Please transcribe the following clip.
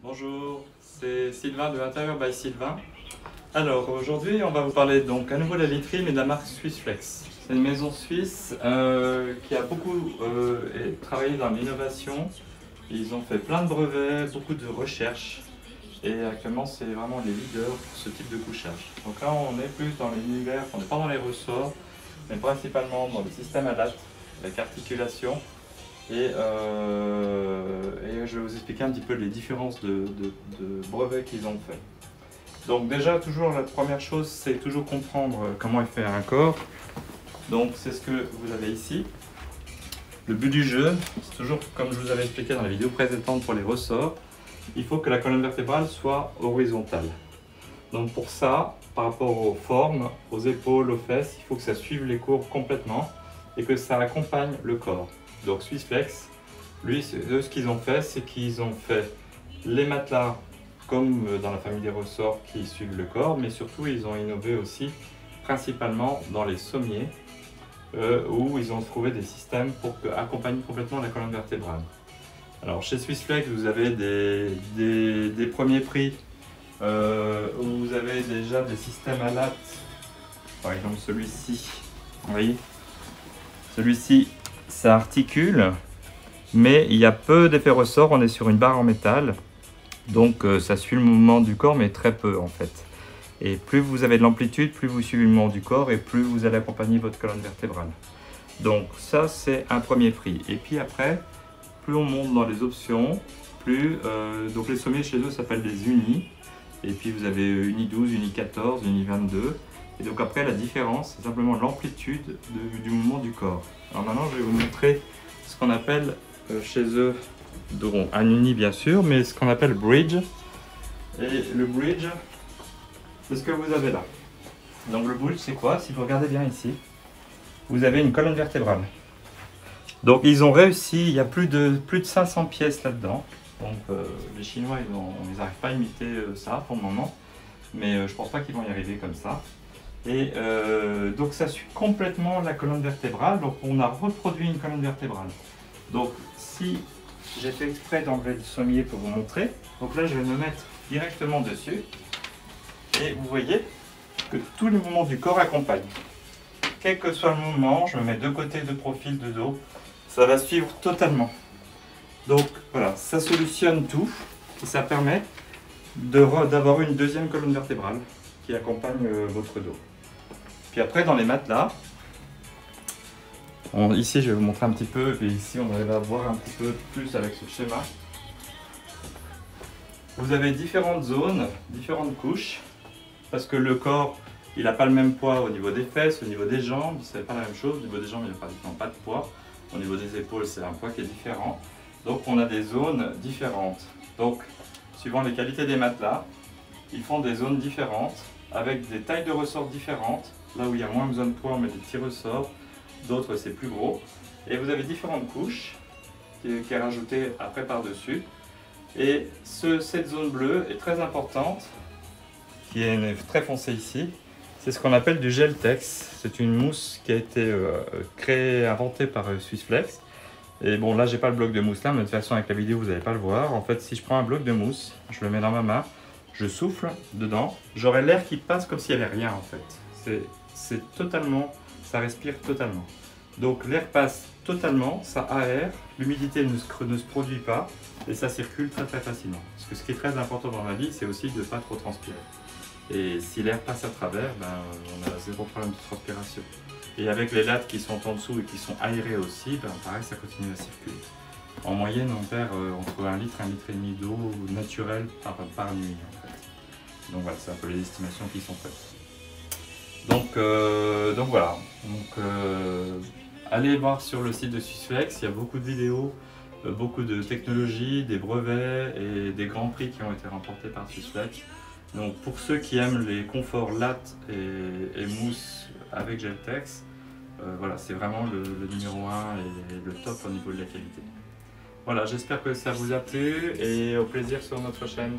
Bonjour, c'est Sylvain de Intérieur by Sylvain. Alors aujourd'hui on va vous parler donc à nouveau de la literie mais de la marque Swissflex. C'est une maison suisse qui a beaucoup travaillé dans l'innovation. Ils ont fait plein de brevets, beaucoup de recherches et actuellement c'est vraiment les leaders pour ce type de couchage. Donc là on est plus dans l'univers, on n'est pas dans les ressorts mais principalement dans le système à latte avec articulation. Et je vais vous expliquer un petit peu les différences de brevets qu'ils ont fait. Donc déjà, toujours la première chose, c'est toujours comprendre comment est fait un corps. Donc c'est ce que vous avez ici. Le but du jeu, c'est toujours comme je vous avais expliqué dans la vidéo précédente pour les ressorts, il faut que la colonne vertébrale soit horizontale. Donc pour ça, par rapport aux formes, aux épaules, aux fesses, il faut que ça suive les courbes complètement et que ça accompagne le corps. Donc Swissflex, lui, ce qu'ils ont fait, c'est qu'ils ont fait les matelas comme dans la famille des ressorts qui suivent le corps, mais surtout ils ont innové aussi principalement dans les sommiers où ils ont trouvé des systèmes pour accompagner complètement la colonne vertébrale. Alors chez Swissflex, vous avez des premiers prix où vous avez déjà des systèmes à latte, par exemple celui-ci, vous voyez, celui-ci ça articule, mais il y a peu d'effet ressort, on est sur une barre en métal, donc ça suit le mouvement du corps, mais très peu en fait. Et plus vous avez de l'amplitude, plus vous suivez le mouvement du corps et plus vous allez accompagner votre colonne vertébrale. Donc ça c'est un premier prix. Et puis après, plus on monte dans les options, plus donc les sommets chez eux s'appellent des unis. Et puis vous avez uni 12, uni 14, uni 22. Et donc après la différence, c'est simplement l'amplitude du mouvement du corps. Alors maintenant je vais vous montrer ce qu'on appelle chez eux, donc un uni bien sûr, mais ce qu'on appelle bridge. Et le bridge, c'est ce que vous avez là. Donc le bridge c'est quoi? Si vous regardez bien ici, vous avez une colonne vertébrale. Donc ils ont réussi, il y a plus de 500 pièces là-dedans. Donc les Chinois ils n'arrivent pas à imiter ça pour le moment, mais je pense pas qu'ils vont y arriver comme ça. Et donc ça suit complètement la colonne vertébrale, donc on a reproduit une colonne vertébrale. Donc si j'ai fait exprès d'enlever le sommier pour vous montrer, donc là je vais me mettre directement dessus et vous voyez que tous les mouvements du corps accompagnent. Quel que soit le mouvement, je me mets de côté, de profil, de dos, ça va suivre totalement. Donc voilà, ça solutionne tout et ça permet d'avoir une deuxième colonne vertébrale qui accompagne votre dos. Puis après dans les matelas, ici je vais vous montrer un petit peu, et ici on va voir un petit peu plus avec ce schéma. Vous avez différentes zones, différentes couches, parce que le corps il n'a pas le même poids au niveau des fesses, au niveau des jambes, c'est pas la même chose, au niveau des jambes il n'y a pratiquement pas de poids, au niveau des épaules c'est un poids qui est différent, donc on a des zones différentes. Donc suivant les qualités des matelas, ils font des zones différentes, avec des tailles de ressorts différentes, là où il y a moins besoin de poids, on met des petits ressorts, d'autres c'est plus gros. Et vous avez différentes couches qui est rajoutée après par-dessus. Et cette zone bleue est très importante, qui est très foncée ici. C'est ce qu'on appelle du Geltex. C'est une mousse qui a été inventée par Swissflex. Et bon, là j'ai pas le bloc de mousse là, mais de toute façon avec la vidéo vous n'allez pas le voir. En fait, si je prends un bloc de mousse, je le mets dans ma main, je souffle dedans, j'aurai l'air qui passe comme s'il n'y avait rien en fait. C'est totalement, ça respire totalement. Donc l'air passe totalement, ça aère, l'humidité ne se produit pas et ça circule très très facilement. Parce que ce qui est très important dans la vie, c'est aussi de ne pas trop transpirer. Et si l'air passe à travers, ben, on a zéro problème de transpiration. Et avec les lattes qui sont en dessous et qui sont aérées aussi, ben, pareil, ça continue à circuler. En moyenne, on perd entre 1 litre et 1,5 litre d'eau naturelle par nuit en fait. Donc voilà, c'est un peu les estimations qui sont faites. Donc voilà. Allez voir sur le site de Swissflex, il y a beaucoup de vidéos, beaucoup de technologies, des brevets et des grands prix qui ont été remportés par Swissflex. Donc pour ceux qui aiment les conforts latte et mousse avec Geltex, voilà, c'est vraiment le numéro 1 et le top au niveau de la qualité. Voilà, j'espère que ça vous a plu et au plaisir sur notre chaîne.